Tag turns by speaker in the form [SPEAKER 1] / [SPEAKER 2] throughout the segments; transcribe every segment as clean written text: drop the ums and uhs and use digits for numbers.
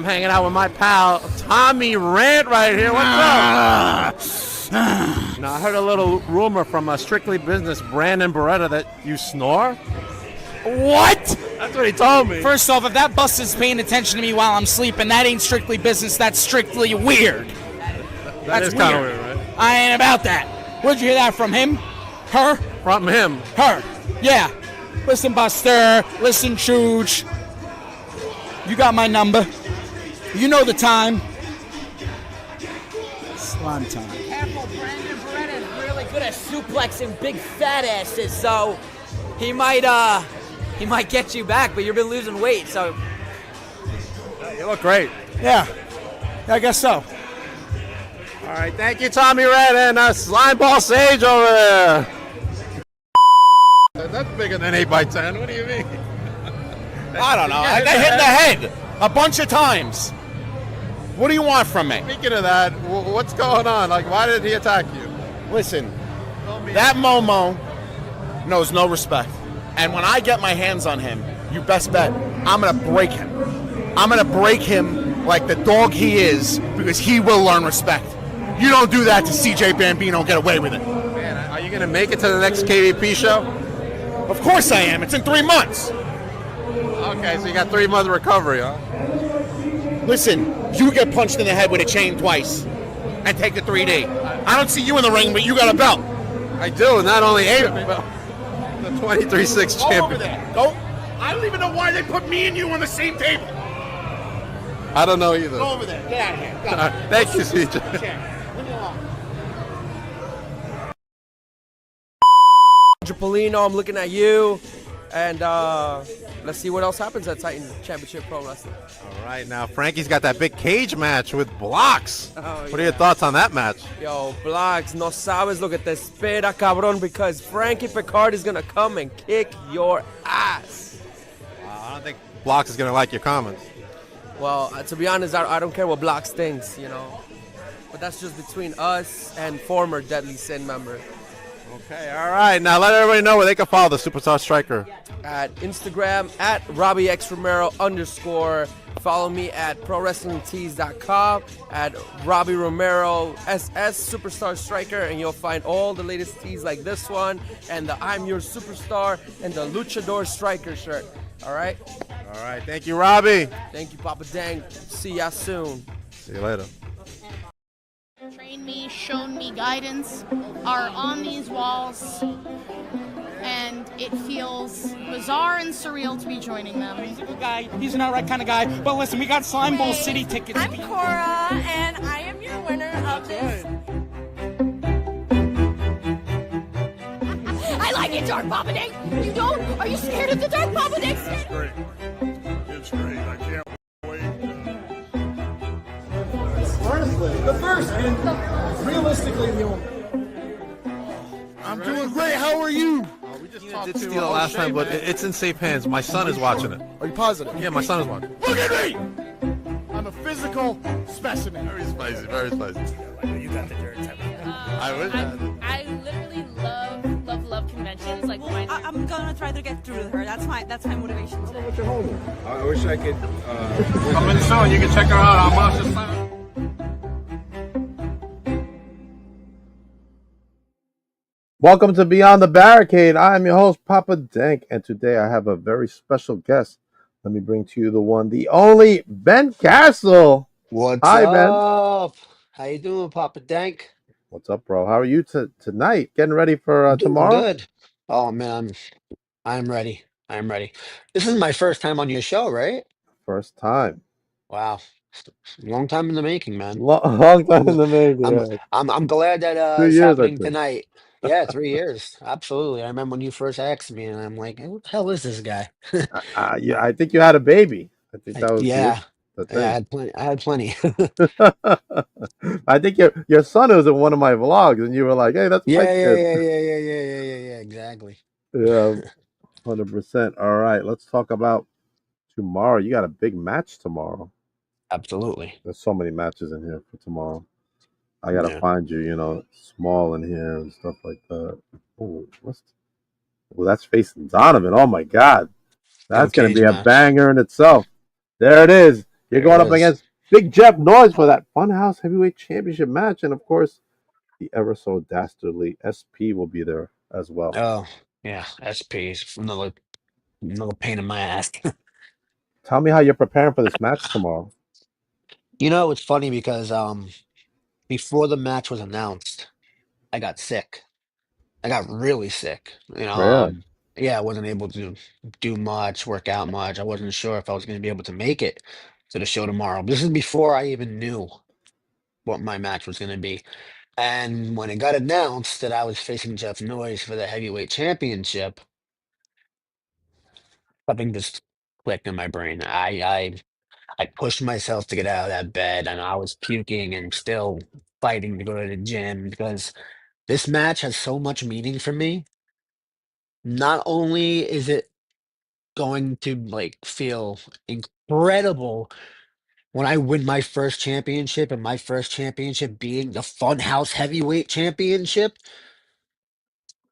[SPEAKER 1] hanging out with my pal Tommy Rant right here. What's up? Now, I heard a little rumor from Strictly Business, Brandon Beretta, that you snore.
[SPEAKER 2] What?
[SPEAKER 1] That's what he told me.
[SPEAKER 2] First off, if that bus is paying attention to me while I'm sleeping, that ain't strictly business. That's strictly weird.
[SPEAKER 1] That is kind of weird, right?
[SPEAKER 2] I ain't about that. Where'd you hear that from? Him? Her?
[SPEAKER 1] From him.
[SPEAKER 2] Her. Yeah. Listen, Buster. Listen, Chooch. You got my number. You know the time. Slime time.
[SPEAKER 3] Careful, Brandon Beretta is really good at suplexing big fat asses, so he might get you back, but you've been losing weight, so.
[SPEAKER 1] You look great.
[SPEAKER 2] Yeah, I guess so.
[SPEAKER 1] All right, thank you, Tommy Red, and Slimeball Sage over there. That's bigger than 8x10. What do you mean?
[SPEAKER 2] I don't know. I got hit in the head a bunch of times. What do you want from me?
[SPEAKER 1] Speaking of that, what's going on? Like, why did he attack you?
[SPEAKER 2] Listen, that Momo knows no respect. And when I get my hands on him, you best bet I'm going to break him. I'm going to break him like the dog he is, because he will learn respect. You don't do that to CJ Bambino and get away with it.
[SPEAKER 1] Man, are you going to make it to the next KVP show?
[SPEAKER 2] Of course I am. It's in 3 months.
[SPEAKER 1] Okay, so you got 3 months recovery, huh?
[SPEAKER 2] Listen, you get punched in the head with a chain twice and take the 3D. I don't see you in the ring, but you got a belt.
[SPEAKER 1] I do, not only 8, but the 23-6 champion.
[SPEAKER 2] Go over there. Go. I don't even know why they put me and you on the same table.
[SPEAKER 1] I don't know either.
[SPEAKER 2] Go over there. Get out of here. Go.
[SPEAKER 1] Thank you, CJ.
[SPEAKER 2] Leave me alone.
[SPEAKER 4] Polino, I'm looking at you, and let's see what else happens at Titan Championship Pro Wrestling.
[SPEAKER 1] All right, now Frankie's got that big cage match with Blocks. What are your thoughts on that match?
[SPEAKER 4] Yo, Blocks, no sabes lo que te espera, cabrón, because Frankie Picard is gonna come and kick your ass.
[SPEAKER 1] I don't think Blocks is gonna like your comments.
[SPEAKER 4] Well, to be honest, I don't care what Blocks thinks, you know, but that's just between us and former Deadly Sin member.
[SPEAKER 1] Okay, all right. Now let everybody know where they can follow the Superstar Striker.
[SPEAKER 4] At Instagram, at RobbieXRomero_. Follow me at ProWrestlingTees.com, at Robbie Romero SS Superstar Striker, and you'll find all the latest tees like this one, and the I'm Your Superstar, and the Luchador Striker shirt. All right?
[SPEAKER 1] All right. Thank you, Robbie.
[SPEAKER 4] Thank you, Papa Dang. See ya soon.
[SPEAKER 1] See you later.
[SPEAKER 5] Trained me, shown me guidance, are on these walls, and it feels bizarre and surreal to be joining them.
[SPEAKER 2] He's a good guy. He's an outright kind of guy. But listen, we got Slimeball City tickets.
[SPEAKER 6] I'm Cora, and I am your winner of this. I like it, Dark Papa Day. You don't? Are you scared of the Dark Papa Day?
[SPEAKER 7] It's great. It's great. I can't wait.
[SPEAKER 8] Honestly, the first and realistically the only.
[SPEAKER 7] I'm doing great. How are you?
[SPEAKER 1] We just did steal it last time, but it's in safe hands. My son is watching it.
[SPEAKER 8] Are you positive?
[SPEAKER 1] Yeah, my son is watching.
[SPEAKER 7] Look at me! I'm a physical specimen.
[SPEAKER 1] Very spicy, very spicy.
[SPEAKER 7] You got the dirt.
[SPEAKER 1] I wish.
[SPEAKER 9] I literally love conventions. Like
[SPEAKER 6] I'm gonna try to get through her. That's my motivation today.
[SPEAKER 8] What's your homework?
[SPEAKER 7] I wish I could.
[SPEAKER 1] Coming soon. You can check her out on Monster Slam. Welcome to Beyond the Barricade. I am your host, Papa Dank, and today I have a very special guest. Let me bring to you the one, the only, Ben Castle.
[SPEAKER 10] What's
[SPEAKER 1] Hi,
[SPEAKER 10] up?
[SPEAKER 1] Ben.
[SPEAKER 10] How you doing, Papa Dank?
[SPEAKER 1] What's up, bro? How are you tonight? Getting ready for
[SPEAKER 10] Doing
[SPEAKER 1] tomorrow?
[SPEAKER 10] good. Oh man, I'm ready. I'm ready. This is my first time on your show, right?
[SPEAKER 1] First time.
[SPEAKER 10] Wow, long time in the making, man.
[SPEAKER 1] Long time in the making. Yeah.
[SPEAKER 10] I'm glad that
[SPEAKER 1] 2
[SPEAKER 10] it's
[SPEAKER 1] years, I
[SPEAKER 10] happening
[SPEAKER 1] think.
[SPEAKER 10] tonight. Yeah, 3 years. Absolutely. I remember when you first asked me, and I'm like, "Who the hell is this guy?"
[SPEAKER 1] Yeah, I think you had a baby. I think that was
[SPEAKER 10] Yeah,
[SPEAKER 1] the
[SPEAKER 10] yeah. I
[SPEAKER 1] thing.
[SPEAKER 10] had plenty.
[SPEAKER 1] I think your son was in one of my vlogs, and you were like, "Hey, that's my
[SPEAKER 10] Yeah,
[SPEAKER 1] kid."
[SPEAKER 10] yeah. Exactly.
[SPEAKER 1] Yeah, 100%. All right, let's talk about tomorrow. You got a big match tomorrow.
[SPEAKER 10] Absolutely.
[SPEAKER 1] There's so many matches in here for tomorrow. I gotta
[SPEAKER 10] Yeah.
[SPEAKER 1] find you, small in here and stuff like that. Oh, that's facing Donovan. Oh my God, that's gonna
[SPEAKER 10] Cage
[SPEAKER 1] be a
[SPEAKER 10] match.
[SPEAKER 1] banger in itself. There it is. You're
[SPEAKER 10] There it
[SPEAKER 1] going up
[SPEAKER 10] is.
[SPEAKER 1] against Big Jeff Noyes for that Funhouse Heavyweight Championship match, and of course, the ever so dastardly SP will be there as well.
[SPEAKER 10] Oh, yeah, SP is another pain in my ass.
[SPEAKER 1] Tell me how you're preparing for this match tomorrow.
[SPEAKER 10] It's funny because before the match was announced, I got sick. I got really sick.
[SPEAKER 1] Really?
[SPEAKER 10] Yeah, I wasn't able to do much, work out much. I wasn't sure if I was going to be able to make it to the show tomorrow. This is before I even knew what my match was going to be. And when it got announced that I was facing Jeff Noyes for the heavyweight championship, something just clicked in my brain. I pushed myself to get out of that bed, and I was puking and still fighting to go to the gym because this match has so much meaning for me. Not only is it going to like feel incredible when I win my first championship, and my first championship being the Funhouse Heavyweight Championship,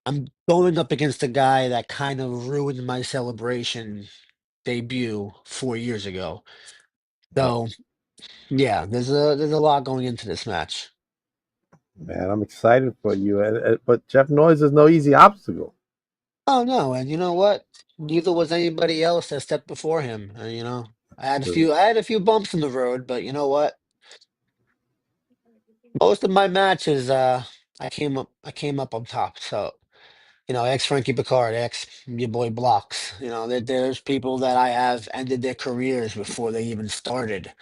[SPEAKER 10] I'm going up against a guy that kind of ruined my celebration debut 4 years ago.
[SPEAKER 1] Oh,
[SPEAKER 10] So yeah, there's a lot going into this match.
[SPEAKER 1] man, I'm excited for you. But Jeff Noyes is no easy obstacle.
[SPEAKER 10] Oh no, and you know what? Neither was anybody else that stepped before him.
[SPEAKER 1] True.
[SPEAKER 10] I had a few bumps in the road, but you know what? Most of my matches, I came up on top. So ex Frankie Picard, ex your boy Blocks. There's people that I have ended their careers before they even started.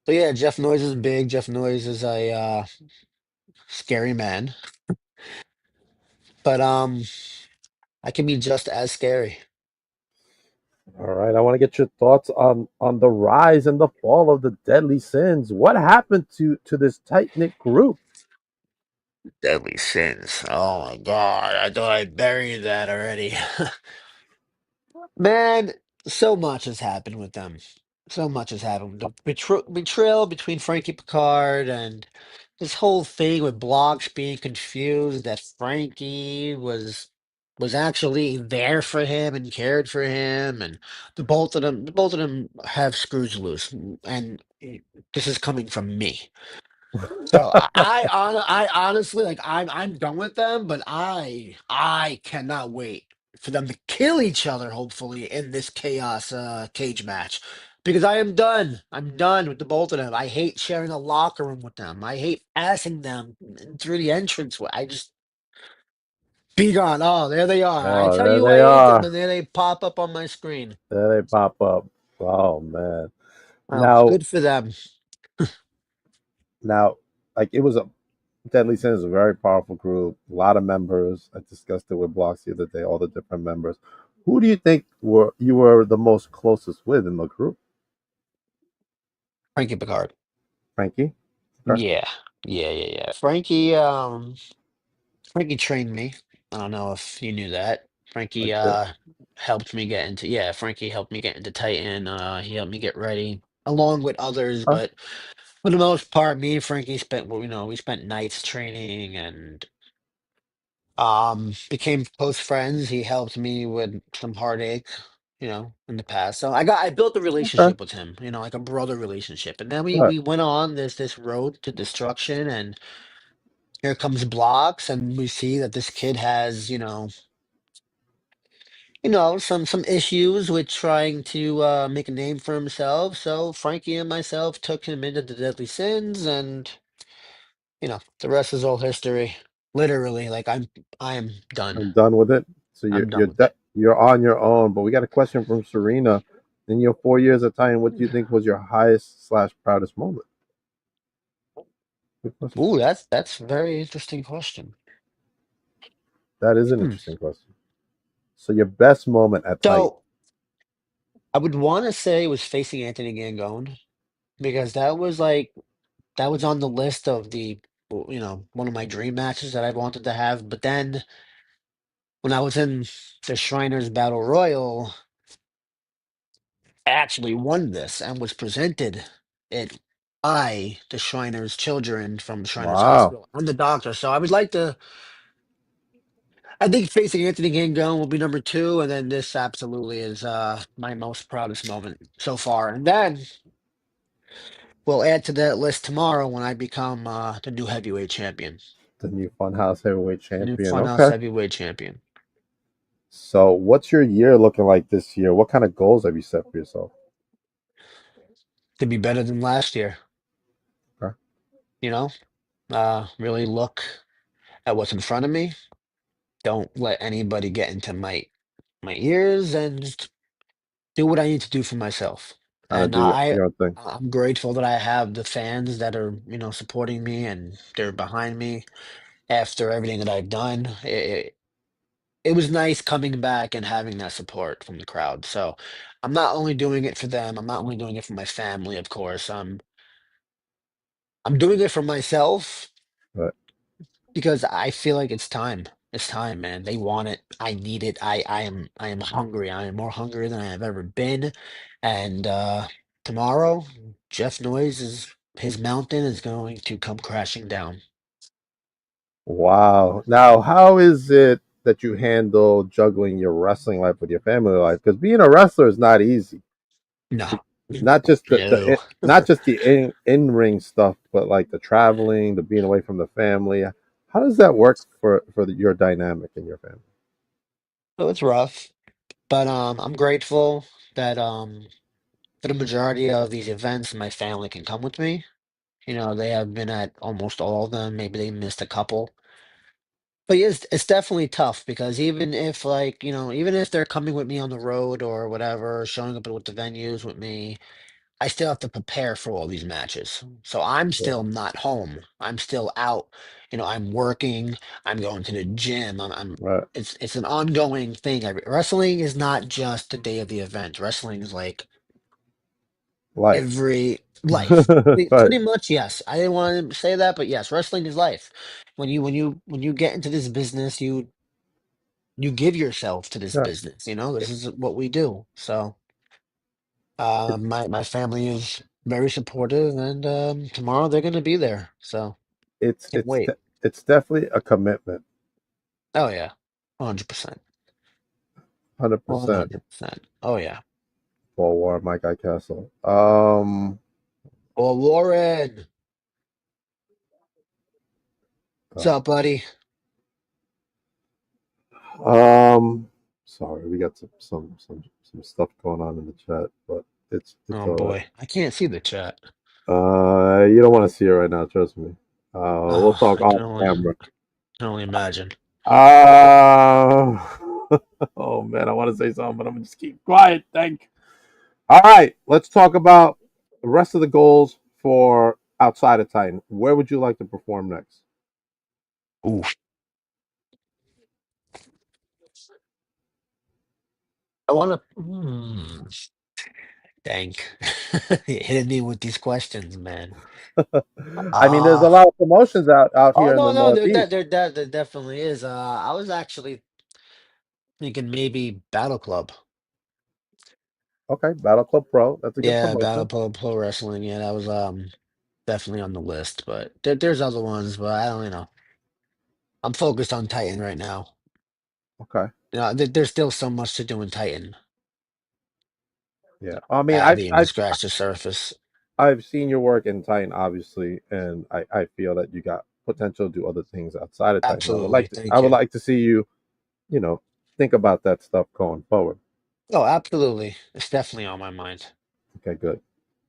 [SPEAKER 10] So yeah, Jeff Noyes is big. Jeff Noyes is a scary man, but I can be just as scary.
[SPEAKER 1] All right, I want to get your thoughts on the rise and the fall of the Deadly Sins. What happened to this tight knit group?
[SPEAKER 10] Deadly sins. Oh my God, I thought I buried that already. Man, so much has happened with them. So much has happened. The betrayal between Frankie Picard and this whole thing with Blocks being confused that Frankie was actually there for him and cared for him, and the both of them have screws loose, and this is coming from me. So I honestly like I'm done with them, but I cannot wait for them to kill each other, hopefully, in this chaos cage match. Because I am done. I'm done with the both of them. I hate sharing a locker room with them. I hate passing them through the entranceway. I just be gone. Oh, there they are. I
[SPEAKER 1] Oh,
[SPEAKER 10] tell
[SPEAKER 1] there
[SPEAKER 10] you
[SPEAKER 1] they
[SPEAKER 10] I hate them,
[SPEAKER 1] are.
[SPEAKER 10] and there they pop up on my screen.
[SPEAKER 1] There they pop up. Oh man.
[SPEAKER 10] Well,
[SPEAKER 1] Now,
[SPEAKER 10] good for them.
[SPEAKER 1] now, like it was a Deadly Sin is a very powerful group. A lot of members. I discussed it with Blocks the other day. All the different members. Who do you think were the most closest with in the group?
[SPEAKER 10] Frankie Picard.
[SPEAKER 1] Frankie. Okay.
[SPEAKER 10] Yeah. Yeah. Frankie trained me. I don't know if you knew that. Frankie
[SPEAKER 1] Okay.
[SPEAKER 10] Frankie helped me get into Titan. He helped me get ready along with others,
[SPEAKER 1] Huh?
[SPEAKER 10] but for the most part, me and Frankie spent, well, we spent nights training and became close friends. He helped me with some heartache, in the past. So I built a
[SPEAKER 1] Okay.
[SPEAKER 10] relationship with him, like a brother relationship. And then we
[SPEAKER 1] Good.
[SPEAKER 10] we went on this road to destruction, and here comes Blocks, and we see that this kid has, some issues with trying to make a name for himself. So Frankie and myself took him into the Deadly Sins, and the rest is all history. Literally, like I am done.
[SPEAKER 1] I'm done with it. So
[SPEAKER 10] I'm done with it.
[SPEAKER 1] you're on your own. But we got a question from Serena. In your 4 years of time, what do you think was your highest slash proudest moment? Good question.
[SPEAKER 10] Ooh, that's a very interesting question.
[SPEAKER 1] That is an
[SPEAKER 10] Hmm.
[SPEAKER 1] interesting question. So your best moment at Titan.
[SPEAKER 10] So I would want to say it was facing Anthony Gangone because that was on the list of one of my dream matches that I wanted to have. But then when I was in the Shriners Battle Royal, I actually won this and was presented it by the Shriners children from Shriners
[SPEAKER 1] Wow.
[SPEAKER 10] Hospital. I'm the doctor, so I would like to. I think facing Anthony Gangone will be number two, and then this absolutely is my most proudest moment so far. And then We'll add to that list tomorrow when I become the new heavyweight champion,
[SPEAKER 1] The new Funhouse Heavyweight
[SPEAKER 10] new
[SPEAKER 1] Champion.
[SPEAKER 10] Funhouse
[SPEAKER 1] Okay.
[SPEAKER 10] heavyweight champion.
[SPEAKER 1] So, what's your year looking like this year? What kind of goals have you set for yourself?
[SPEAKER 10] To be better than last year,
[SPEAKER 1] Okay.
[SPEAKER 10] you know, really look at what's in front of me. Don't let anybody get into my ears, and just do what I need to do for myself.
[SPEAKER 1] Kind of
[SPEAKER 10] And
[SPEAKER 1] do your own thing.
[SPEAKER 10] I'm grateful that I have the fans that are, supporting me and they're behind me after everything that I've done. It was nice coming back and having that support from the crowd. So I'm not only doing it for them, I'm not only doing it for my family, of course. I'm doing it for myself
[SPEAKER 1] But
[SPEAKER 10] because I feel like it's time. It's time, man. They want it. I need it. I am hungry. I am more hungry than I have ever been. And tomorrow, Jeff Noyes is his mountain is going to come crashing down.
[SPEAKER 1] wow. Now, how is it that you handle juggling your wrestling life with your family life? Because being a wrestler is not easy.
[SPEAKER 10] No.
[SPEAKER 1] Not just
[SPEAKER 10] No.
[SPEAKER 1] not just the in ring stuff, but like the traveling, the being away from the family. How does that work for your dynamic in your family?
[SPEAKER 10] So it's rough, but I'm grateful that for the majority of these events my family can come with me. They have been at almost all of them. Maybe they missed a couple. But yes, it's definitely tough because even if like, even if they're coming with me on the road or whatever, showing up with the venues with me, I still have to prepare for all these matches. So I'm
[SPEAKER 1] Yeah,
[SPEAKER 10] still not home. I'm still out. I'm working. I'm going to the gym.
[SPEAKER 1] right.
[SPEAKER 10] It's an ongoing thing. Wrestling is not just the day of the event. Wrestling is like
[SPEAKER 1] Life.
[SPEAKER 10] every life.
[SPEAKER 1] Right.
[SPEAKER 10] Pretty much, yes. I didn't want to say that, but yes, wrestling is life. When you get into this business, you give yourself to this
[SPEAKER 1] Yeah.
[SPEAKER 10] business. This is what we do. So my family is very supportive, and tomorrow they're going to be there. So
[SPEAKER 1] It's
[SPEAKER 10] can't
[SPEAKER 1] it's
[SPEAKER 10] wait.
[SPEAKER 1] de- it's definitely a commitment.
[SPEAKER 10] Oh yeah, 100%,
[SPEAKER 1] 100%.
[SPEAKER 10] 100%. Oh yeah.
[SPEAKER 1] Paul War, my guy Castle.
[SPEAKER 10] Oh Warren, what's
[SPEAKER 1] Uh,
[SPEAKER 10] up, buddy?
[SPEAKER 1] um, sorry, we got some stuff going on in the chat, but it's
[SPEAKER 10] Oh
[SPEAKER 1] all right.
[SPEAKER 10] boy, I can't see the chat.
[SPEAKER 1] You don't want to see it right now, trust me. We'll
[SPEAKER 10] Oh,
[SPEAKER 1] talk
[SPEAKER 10] I
[SPEAKER 1] off camera.
[SPEAKER 10] can only imagine.
[SPEAKER 1] Uh, oh man, I want to say something, but I'm gonna just keep quiet. Thank. All right, let's talk about the rest of the goals for outside of Titan. Where would you like to perform next?
[SPEAKER 10] Oof. I want to. Dang. You're hitting me with these questions, man.
[SPEAKER 1] I mean, there's a
[SPEAKER 10] Ah.
[SPEAKER 1] lot of promotions out
[SPEAKER 10] Oh
[SPEAKER 1] here in the
[SPEAKER 10] no, no,
[SPEAKER 1] Northeast.
[SPEAKER 10] there definitely is. I was actually thinking maybe Battle Club.
[SPEAKER 1] Okay, Battle Club Pro. That's a good
[SPEAKER 10] Yeah, Battle
[SPEAKER 1] promotion.
[SPEAKER 10] Club Pro Wrestling. Yeah, that was definitely on the list. But there's other ones, but I don't, I'm focused on Titan right now.
[SPEAKER 1] Okay,
[SPEAKER 10] There's still so much to do in Titan.
[SPEAKER 1] yeah. I
[SPEAKER 10] I
[SPEAKER 1] mean,
[SPEAKER 10] haven't even scratched the surface.
[SPEAKER 1] I've seen your work in Titan, obviously, and I feel that you got potential to do other things outside of Titan.
[SPEAKER 10] Absolutely.
[SPEAKER 1] I
[SPEAKER 10] Thank
[SPEAKER 1] would
[SPEAKER 10] you.
[SPEAKER 1] like to see you, you know, think about that stuff going forward.
[SPEAKER 10] Oh, absolutely. It's definitely on my mind.
[SPEAKER 1] Okay, good.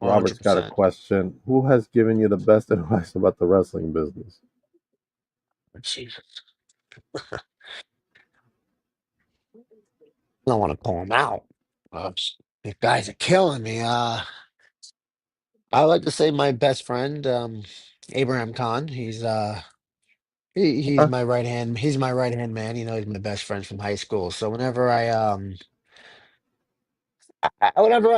[SPEAKER 1] Robert's got a
[SPEAKER 10] 100%.
[SPEAKER 1] question. Who has given you the best advice about the wrestling business?
[SPEAKER 10] Jesus. I don't want to pull him out. These guys are killing me. I like to say my best friend, Abraham Khan. He's
[SPEAKER 1] Okay,
[SPEAKER 10] my right hand. He's my right hand man. He's my best friend from high school. So whenever I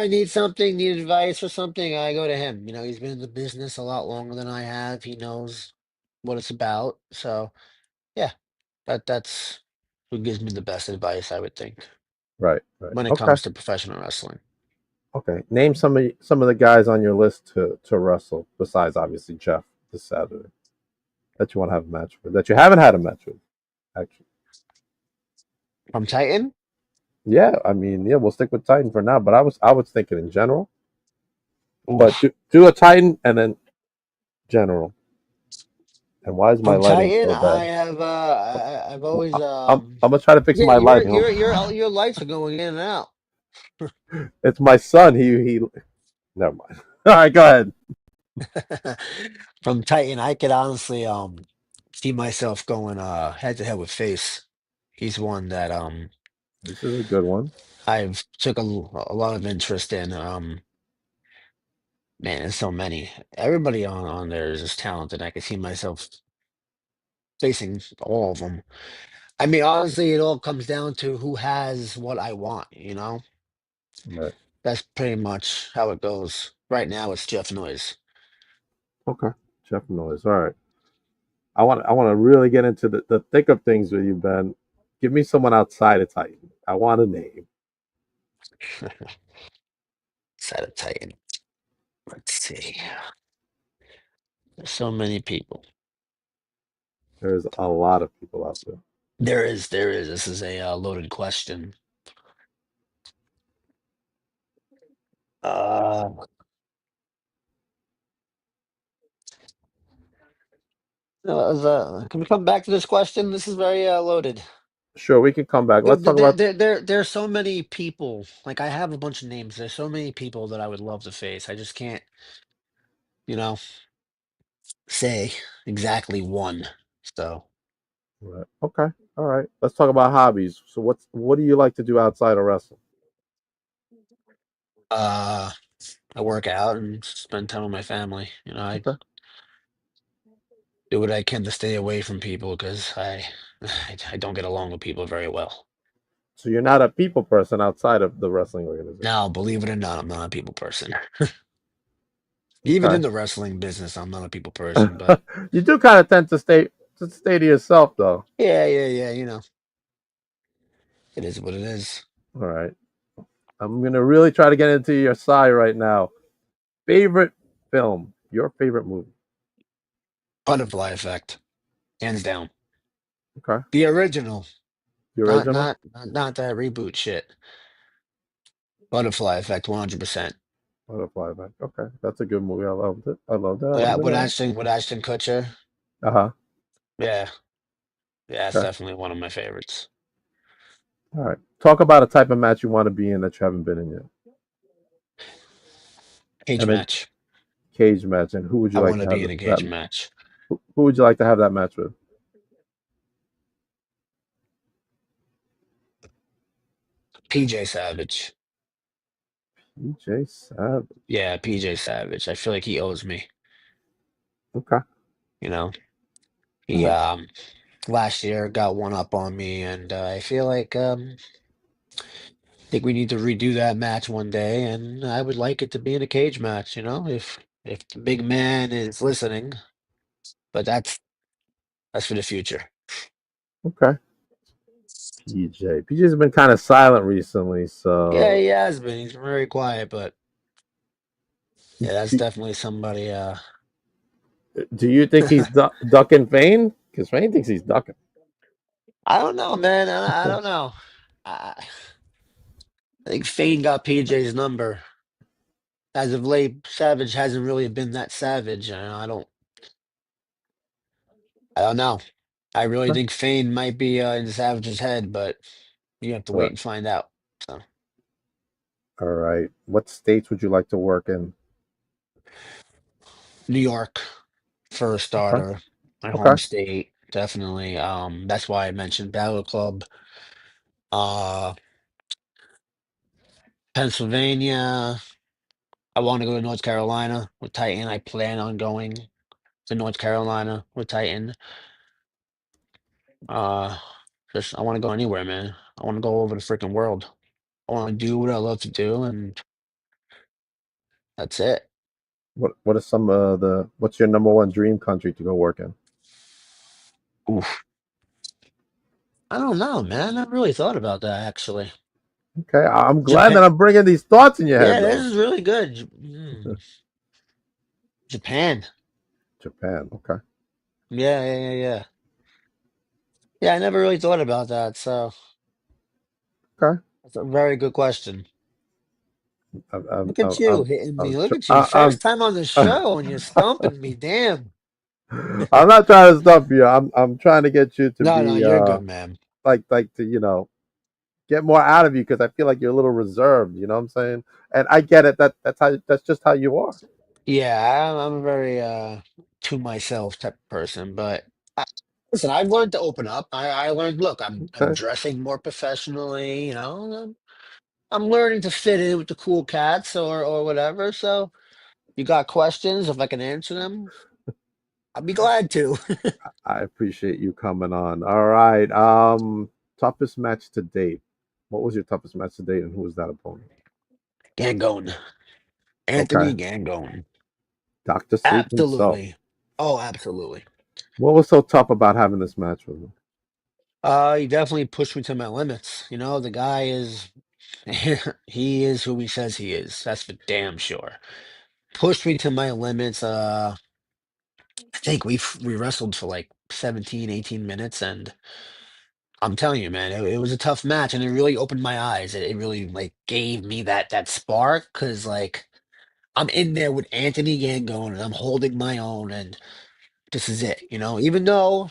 [SPEAKER 10] need something, need advice or something, I go to him. He's been in the business a lot longer than I have. He knows what it's about. So yeah, that's who gives me the best advice, I would think,
[SPEAKER 1] right, right.
[SPEAKER 10] when it
[SPEAKER 1] Okay,
[SPEAKER 10] comes to professional wrestling.
[SPEAKER 1] okay. Name some of the guys on your list to wrestle besides obviously Jeff this Saturday that you want to have a match with that you haven't had a match with. Actually,
[SPEAKER 10] From Titan?
[SPEAKER 1] yeah. I mean, yeah. We'll stick with Titan for now, but I was thinking in general. But
[SPEAKER 10] Oof.
[SPEAKER 1] do a Titan and then General. And why is my
[SPEAKER 10] From
[SPEAKER 1] lighting
[SPEAKER 10] Titan,
[SPEAKER 1] so
[SPEAKER 10] I
[SPEAKER 1] bad?
[SPEAKER 10] have I've always
[SPEAKER 1] I'm gonna try to fix
[SPEAKER 10] yeah,
[SPEAKER 1] my lighting.
[SPEAKER 10] your lights are going in and out.
[SPEAKER 1] It's my son. He. Never mind. All right, go ahead.
[SPEAKER 10] From Titan, I could honestly see myself going head to head with Face. He's one that
[SPEAKER 1] This is a good one.
[SPEAKER 10] I've took a lot of interest in. Man, there's so many. Everybody on there is just talented. I could see myself facing all of them. I mean, honestly, it all comes down to who has what I want, you know?
[SPEAKER 1] Right.
[SPEAKER 10] That's pretty much how it goes. Right now, it's Jeff Noyes.
[SPEAKER 1] Okay. Jeff Noise. All right. I want to really get into the thick of things with you, Ben. Give me someone outside of Titan. I want a name.
[SPEAKER 10] Side of Titan. Let's see. There's so many people.
[SPEAKER 1] There's a lot of people out there.
[SPEAKER 10] There is. This is a loaded question. Uh, can we come back to this question? This is very loaded.
[SPEAKER 1] Sure, we can come back.
[SPEAKER 10] There,
[SPEAKER 1] Let's talk
[SPEAKER 10] there,
[SPEAKER 1] about.
[SPEAKER 10] there, there, there's so many people. Like I have a bunch of names. There's so many people that I would love to face. I just can't, you know, say exactly one. So,
[SPEAKER 1] Right. Okay. All right. Let's talk about hobbies. So, what do you like to do outside of wrestling?
[SPEAKER 10] uh, I work out and spend time with my family. You know, I
[SPEAKER 1] Okay.
[SPEAKER 10] do what I can to stay away from people because I don't get along with people very well.
[SPEAKER 1] So you're not a people person outside of the wrestling organization.
[SPEAKER 10] Now, believe it or not, I'm not a people person. Even
[SPEAKER 1] Okay.
[SPEAKER 10] in the wrestling business, I'm not a people person. But
[SPEAKER 1] You do kind of tend to stay to yourself, though.
[SPEAKER 10] yeah. You know, it is what it is.
[SPEAKER 1] All right. I'm gonna really try to get into your side right now. Favorite film? Your favorite movie?
[SPEAKER 10] Butterfly effect, hands down.
[SPEAKER 1] Okay.
[SPEAKER 10] The original,
[SPEAKER 1] The original?
[SPEAKER 10] not that reboot shit. Butterfly effect, 100%.
[SPEAKER 1] Butterfly Effect. Okay, that's a good movie. I loved it. I loved it. I loved it.
[SPEAKER 10] With
[SPEAKER 1] All
[SPEAKER 10] Ashton Kutcher,
[SPEAKER 1] right. Uh huh.
[SPEAKER 10] yeah, yeah, it's
[SPEAKER 1] Okay.
[SPEAKER 10] definitely one of my favorites.
[SPEAKER 1] All right. Talk about a type of match you want to be in that you haven't been in yet,
[SPEAKER 10] Cage
[SPEAKER 1] and then
[SPEAKER 10] match.
[SPEAKER 1] cage match. And who would you
[SPEAKER 10] I
[SPEAKER 1] like
[SPEAKER 10] want to
[SPEAKER 1] to
[SPEAKER 10] be
[SPEAKER 1] have
[SPEAKER 10] in a
[SPEAKER 1] that?
[SPEAKER 10] cage match.
[SPEAKER 1] Who would you like to have that match with?
[SPEAKER 10] PJ Savage.
[SPEAKER 1] PJ Savage.
[SPEAKER 10] Yeah, PJ Savage. I feel like he owes me.
[SPEAKER 1] Okay.
[SPEAKER 10] You know,
[SPEAKER 1] All
[SPEAKER 10] he
[SPEAKER 1] right.
[SPEAKER 10] last year got one up on me, and I feel like think we need to redo that match one day, and I would like it to be in a cage match. You know, if the big man is listening, but that's for the future.
[SPEAKER 1] Okay. PJ. PJ's been kind of silent recently,
[SPEAKER 10] Yeah,
[SPEAKER 1] so
[SPEAKER 10] he has been. He's been very quiet, but yeah, that's
[SPEAKER 1] do,
[SPEAKER 10] definitely somebody.
[SPEAKER 1] do you think he's ducking Fane? Because Fane thinks he's ducking.
[SPEAKER 10] I don't know, man. I don't know. I think Fane got PJ's number. As of late, Savage hasn't really been that savage. I don't know. I really
[SPEAKER 1] Okay.
[SPEAKER 10] think Fane might be in Savage's head, but you have to
[SPEAKER 1] All
[SPEAKER 10] wait
[SPEAKER 1] right.
[SPEAKER 10] and find out. So,
[SPEAKER 1] All right. What states would you like to work in?
[SPEAKER 10] New York for a
[SPEAKER 1] Okay.
[SPEAKER 10] starter, my home
[SPEAKER 1] Okay.
[SPEAKER 10] state, definitely. That's why I mentioned Battle Club. Uh, Pennsylvania. I want to go to North Carolina with Titan. I plan on going to North Carolina with Titan. Uh, just I want to go anywhere, man. I want to go over the freaking world. I want to do what I love to do, and that's it.
[SPEAKER 1] What are some of the what's your number one dream country to go work in?
[SPEAKER 10] Oof. I don't know, man. I really thought about that actually.
[SPEAKER 1] Okay. I'm glad
[SPEAKER 10] Japan.
[SPEAKER 1] that I'm bringing these thoughts in your head
[SPEAKER 10] Yeah, this
[SPEAKER 1] though.
[SPEAKER 10] is really good. Japan.
[SPEAKER 1] Japan. Okay.
[SPEAKER 10] Yeah. Yeah, I never really thought about that, so
[SPEAKER 1] Okay.
[SPEAKER 10] that's a very good question. Look at you hitting me. Look at you.
[SPEAKER 1] I'm
[SPEAKER 10] First time on the show and you're stumping me. Damn.
[SPEAKER 1] I'm not trying to stop you. I'm trying to get you to
[SPEAKER 10] No, no,
[SPEAKER 1] be
[SPEAKER 10] you're good, man.
[SPEAKER 1] like to get more out of you because I feel like you're a little reserved. You know what I'm saying? And I get it. That's just how you are.
[SPEAKER 10] Yeah, I'm a very to myself type of person, but I, listen, I've learned to open up. I learned, look, I'm
[SPEAKER 1] Okay.
[SPEAKER 10] dressing more professionally, you know. I'm learning to fit in with the cool cats or whatever. So you got questions, if I can answer them, I'd be glad to.
[SPEAKER 1] I appreciate you coming on. All right. Toughest match to date. What was your toughest match to date, and who was that opponent?
[SPEAKER 10] Gangone.
[SPEAKER 1] Okay.
[SPEAKER 10] Anthony Gangone.
[SPEAKER 1] Doctor Sleep himself.
[SPEAKER 10] Absolutely. Oh, absolutely.
[SPEAKER 1] What was so tough about having this match with him?
[SPEAKER 10] He definitely pushed me to my limits. You know, the guy is he is who he says he is. That's for damn sure. Pushed me to my limits. I think we wrestled for like 17, 18 minutes, and I'm telling you, man, it was a tough match, and it really opened my eyes. It really like gave me that spark because like I'm in there with Anthony Gangone, and I'm holding my own, and this is it. You know, even though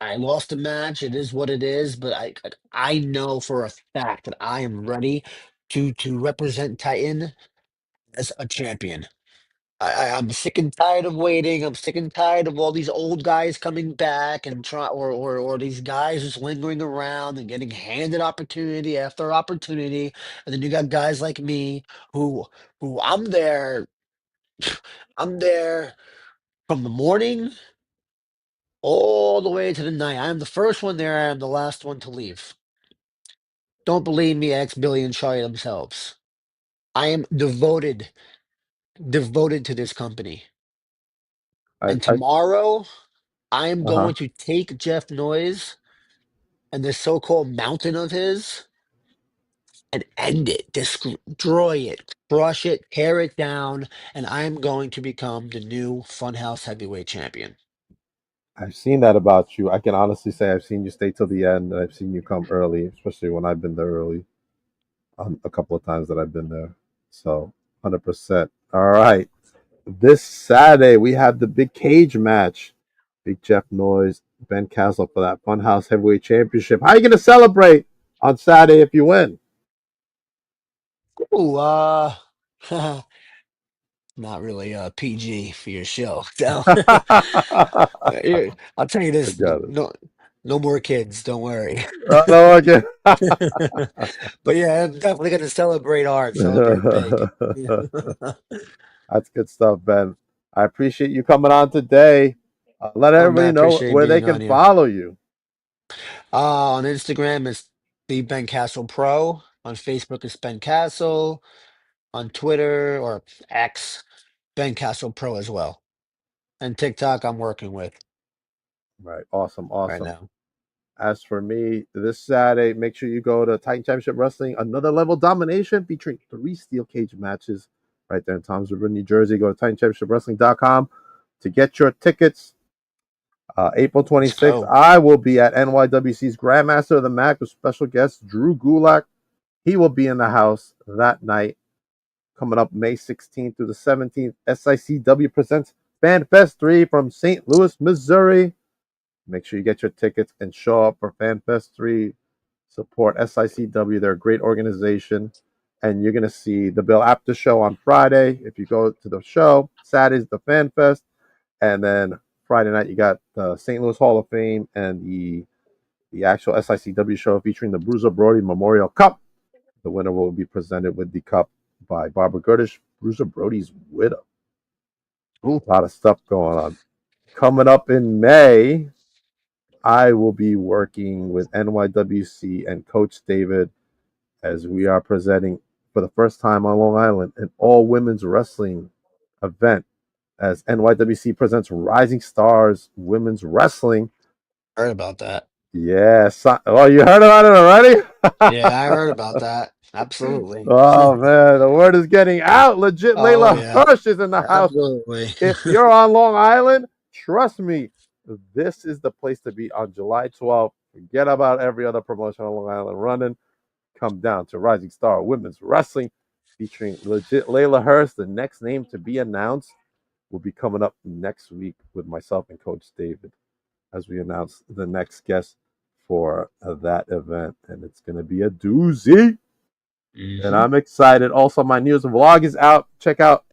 [SPEAKER 10] I lost the match, it is what it is. But I know for a fact that I am ready to represent Titan as a champion. I'm sick and tired of waiting. I'm sick and tired of all these old guys coming back and try or these guys just lingering around and getting handed opportunity after opportunity. And then you got guys like me who I'm there from the morning all the way to the night. I am the first one there, I am the last one to leave. Don't believe me, X Billy and Charlie themselves. I am devoted to this company. And
[SPEAKER 1] I
[SPEAKER 10] tomorrow I am
[SPEAKER 1] Uh-huh.
[SPEAKER 10] going to take Jeff Noyes and this so-called mountain of his and end it, destroy it, crush it, tear it down, and I'm going to become the new Funhouse Heavyweight Champion.
[SPEAKER 1] I've seen that about you. I can honestly say I've seen you stay till the end, and I've seen you come early, especially when I've been there early. A couple of times that I've been there. So, 100%. All right. This Saturday we have the big cage match. Big Jeff Noyes, Ben Castle for that Funhouse Heavyweight Championship. How are you going to celebrate on Saturday if you win?
[SPEAKER 10] Ooh, not really PG for your show. So yeah, I'll tell you
[SPEAKER 1] I
[SPEAKER 10] this,
[SPEAKER 1] got it.
[SPEAKER 10] no no more kids, don't worry.
[SPEAKER 1] No, okay.
[SPEAKER 10] But yeah, I'm definitely gonna celebrate hard, celebrate big.
[SPEAKER 1] That's good stuff, Ben. I appreciate you coming on today. Let
[SPEAKER 10] Oh man,
[SPEAKER 1] everybody know
[SPEAKER 10] appreciate
[SPEAKER 1] where they
[SPEAKER 10] being
[SPEAKER 1] can
[SPEAKER 10] on here.
[SPEAKER 1] follow you.
[SPEAKER 10] On Instagram it's the Ben Castle Pro. On Facebook it's Ben Castle. On Twitter or X, Ben Castle Pro as well. And TikTok I'm working with
[SPEAKER 1] Right. Awesome.
[SPEAKER 10] right
[SPEAKER 1] Awesome.
[SPEAKER 10] now.
[SPEAKER 1] As for me, this Saturday, make sure you go to Titan Championship Wrestling, another level domination featuring 3 steel cage matches right there in Toms River, New Jersey. Go to TitanChampionshipWrestling.com to get your tickets. April
[SPEAKER 10] Let's
[SPEAKER 1] 26th,
[SPEAKER 10] go.
[SPEAKER 1] I will be at NYWC's Grandmaster of the Mac with special guest Drew Gulak. He will be in the house that night. Coming up May 16th through the 17th, SICW presents FanFest 3 from St. Louis, Missouri. Make sure you get your tickets and show up for FanFest 3. Support SICW. They're a great organization. And you're going to see the Bill Apter show on Friday. If you go to the show, Saturday's the FanFest. And then Friday night, you got the St. Louis Hall of Fame and the actual SICW show featuring the Bruiser Brody Memorial Cup. The winner will be presented with the cup by Barbara Gerdish, Bruiser Brody's widow.
[SPEAKER 10] Ooh.
[SPEAKER 1] A lot of stuff going on. Coming up in May, I will be working with NYWC and Coach David as we are presenting for the first time on Long Island an all women's wrestling event as NYWC presents Rising Stars Women's Wrestling.
[SPEAKER 10] Heard about that.
[SPEAKER 1] Yes. Oh, you heard about it already?
[SPEAKER 10] Yeah, I heard about that. Absolutely.
[SPEAKER 1] Oh, man. The word is getting out. Legit
[SPEAKER 10] Oh
[SPEAKER 1] Layla
[SPEAKER 10] yeah,
[SPEAKER 1] Hirsch is in the house.
[SPEAKER 10] absolutely.
[SPEAKER 1] If you're on Long Island, trust me, this is the place to be on July 12th. Forget about every other promotion on Long Island running. Come down to Rising Star Women's Wrestling. featuring legit Layla Hurst, the next name to be announced, will be coming up next week with myself and Coach David as we announce the next guest for that event. And it's going to be a doozy. And I'm excited. Also, my newest vlog is out. Check out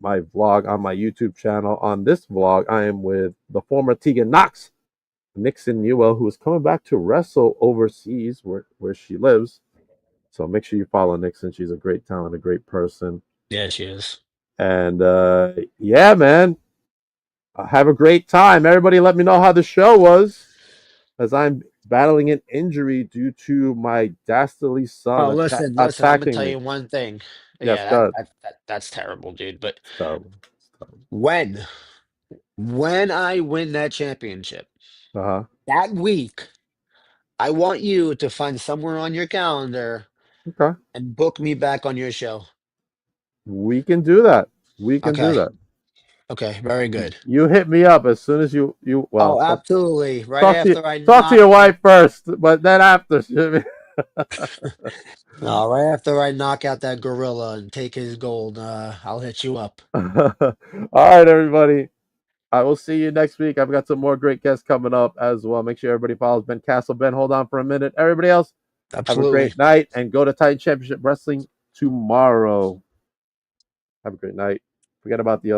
[SPEAKER 1] my vlog on my YouTube channel. On this vlog, I am with the former Tegan Knox, Nixon Newell, who is coming back to wrestle overseas where she lives. So make sure you follow Nixon. She's a great talent, a great person.
[SPEAKER 10] Yeah, she is.
[SPEAKER 1] And yeah, man, have a great time. Everybody let me know how the show was, as I'm battling an injury due to my dastardly
[SPEAKER 10] Oh,
[SPEAKER 1] son
[SPEAKER 10] listen, I'm gonna
[SPEAKER 1] attacking
[SPEAKER 10] tell
[SPEAKER 1] me.
[SPEAKER 10] you one thing.
[SPEAKER 1] Yes,
[SPEAKER 10] Yeah,
[SPEAKER 1] God.
[SPEAKER 10] that's terrible, dude. But
[SPEAKER 1] It's terrible. It's terrible.
[SPEAKER 10] when I win that championship,
[SPEAKER 1] Uh-huh.
[SPEAKER 10] that week, I want you to find somewhere on your calendar
[SPEAKER 1] Okay.
[SPEAKER 10] and book me back on your show.
[SPEAKER 1] We can do that. We can do
[SPEAKER 10] Okay.
[SPEAKER 1] that.
[SPEAKER 10] Okay, very good.
[SPEAKER 1] You hit me up as soon as you well
[SPEAKER 10] Oh, absolutely. Right
[SPEAKER 1] talk to
[SPEAKER 10] after I
[SPEAKER 1] talk to
[SPEAKER 10] knock
[SPEAKER 1] your wife first, but then after.
[SPEAKER 10] no, right after I knock out that gorilla and take his gold, I'll hit you up.
[SPEAKER 1] All right, everybody. I will see you next week. I've got some more great guests coming up as well. Make sure everybody follows Ben Castle. Ben, hold on for a minute. Everybody else, have a
[SPEAKER 10] Absolutely.
[SPEAKER 1] great night and go to Titan Championship Wrestling tomorrow. Have a great night. Forget about the other.